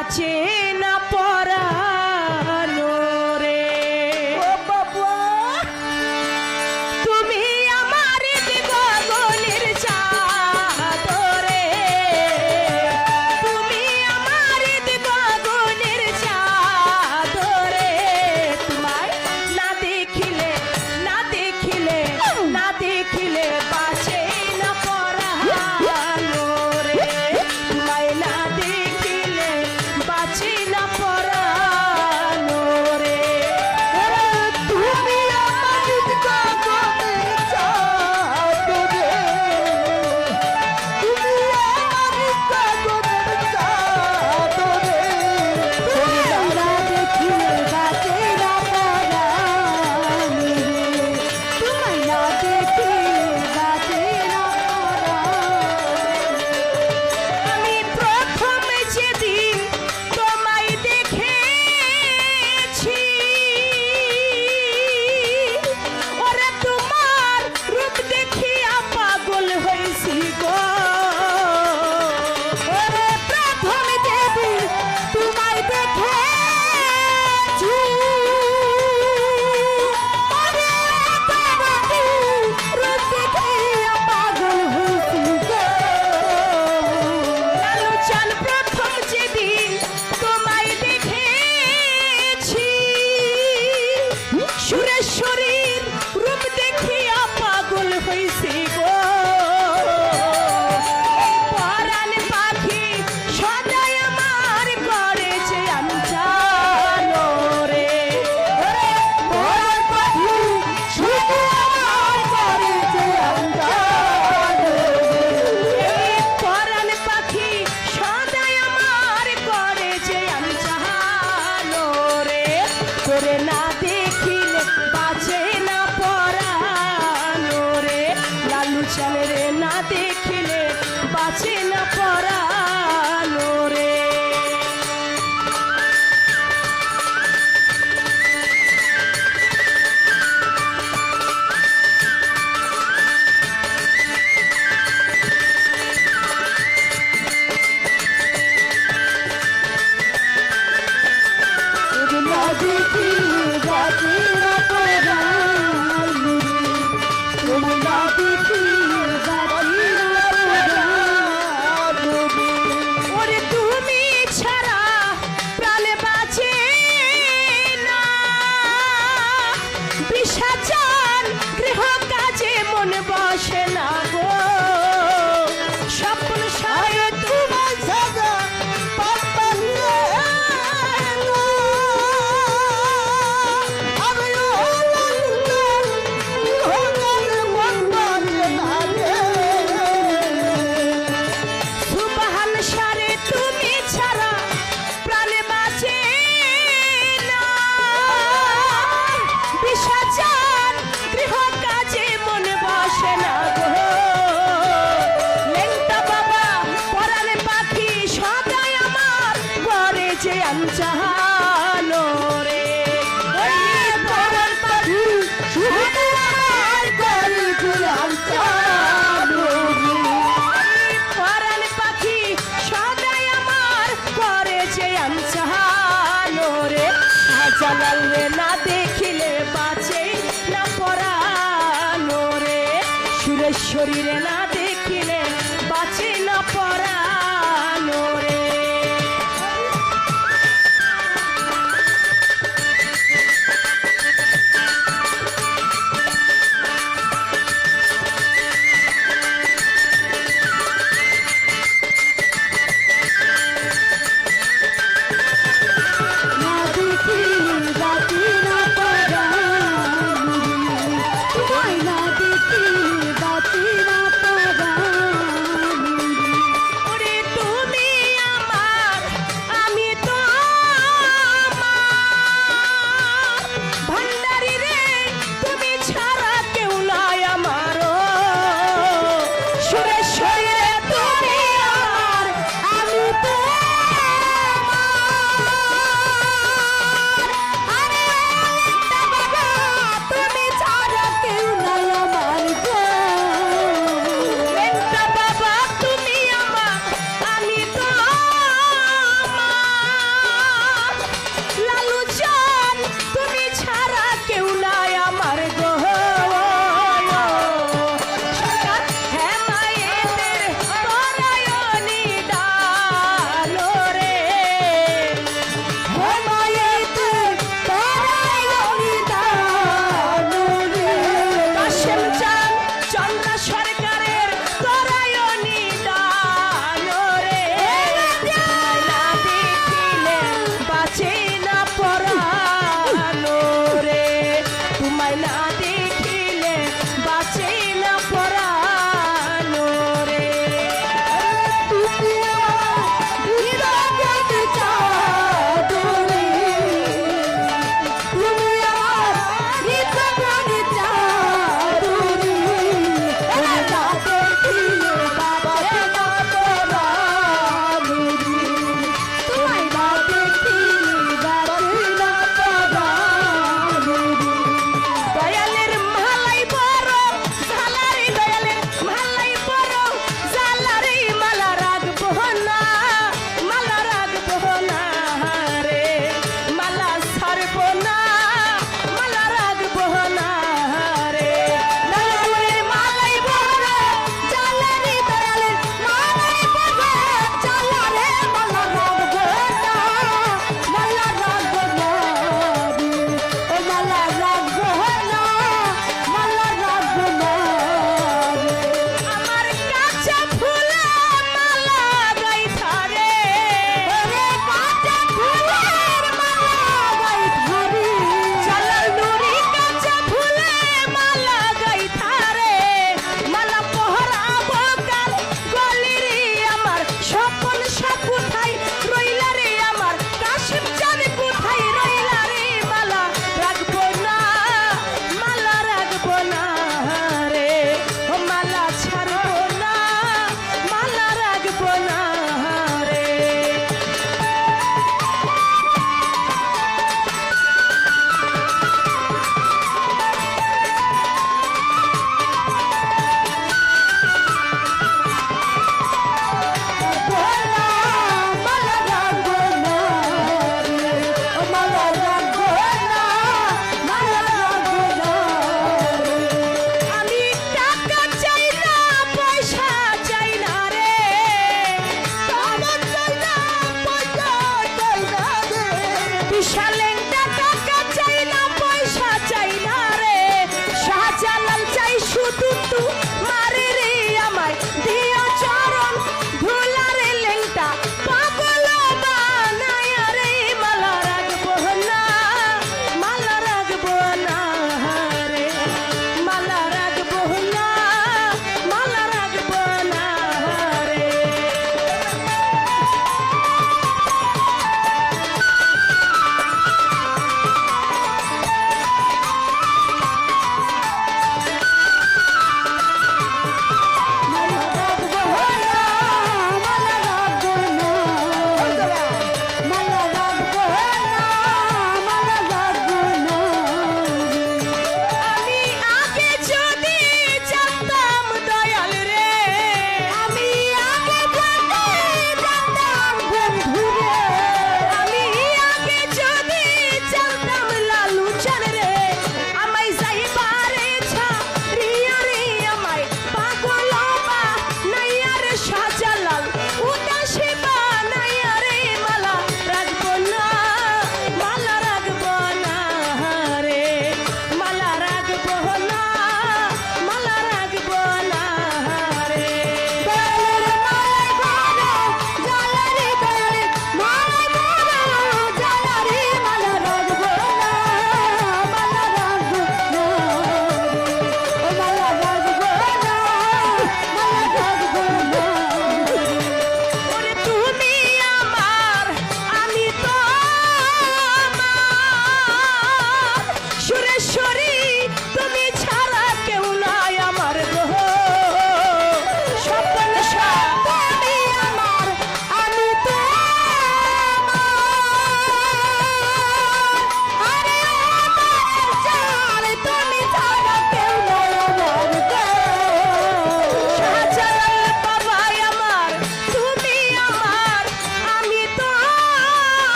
বাঁচে না পরানো রে। ও বাবা তুমি আমার গগনের চাঁদরে, তুমি আমার গগনের চাঁদরে, তোমায় না দেখিলে না দেখিলে না দেখিলে বাঁচে না পরানো রে। তোমায় না দেখিলে বাঁচে না পরানো রে। তুমি আমার গগনের চাঁদরে, তুমি আমার গগনের চাঁদরে, তোমায় না দেখিলে বাঁচে না পরানো রে। তোমায় না দেখিলে বাঁচে না পরানো। আমি প্রথম যেদিন তোমায় দেখেছি, ওরে তোমার রূপ দেখিয়া পাগল হয়েছি গো। ওরে প্রথম যেদিন তোমায় দেখেছি, ওরে তোমার রূপ দেখিয়া পাগল হয়েছি গো। লালু চাল প্রথম যেদিন তোমায় দেখেছি, সুরেশ্বরীর রূপ দেখিয়া পাগল হয়েছি গো। পরাণ পাখি সদাই আমার করে যে আঞ্জানো রে। পরাণ পাখি সদাই আমার করে যে আঞ্জানো রে। পরাণ পাখি সদাই আমার করে যে আঞ্জানো রে। করে না দেখিলে বাঁচে না পরানো রে। লালু চালে রে না দেখিলে বাঁচে না পরানো রে। তুমি না দেখিলে বাঁচে না পরানো রে, তুমি না দেখিলে বাঁচে না পরানো রে। ওরে তুমি ছাড়া প্রাণ বাঁচে না, বিষাচার গৃহ কাজে মন বসে না গো। স্বপ্ন সারে তোমার সাজা পাপা নিয়ে এলো, আমি অলঙ্কার মন্দিরে না রে। সুবহান সারে তুমি ছাড়া প্রাণ বাঁচে না, বিষাচার গৃহ কাজে মন বসে না গো। লেংটা বাবা পরাণ পাখি সদাই আমার করে যে আঞ্জানো রে। ওই পরাণ পাখি সদাই আমার করে যে আঞ্জানো রে। পরাণ পাখি সদাই আমার করে যে আঞ্জানো রে। শাহজালাল রে না দেখিলে বাঁচে না পরানো রে। সুরেশ্বরী রে না দেখিলে বাঁচে না পরানো রে। না দেখিলে বাঁচে না পরানো রে, তোমায় না দেখিলে বাঁচে না পরানো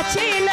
বাঁচে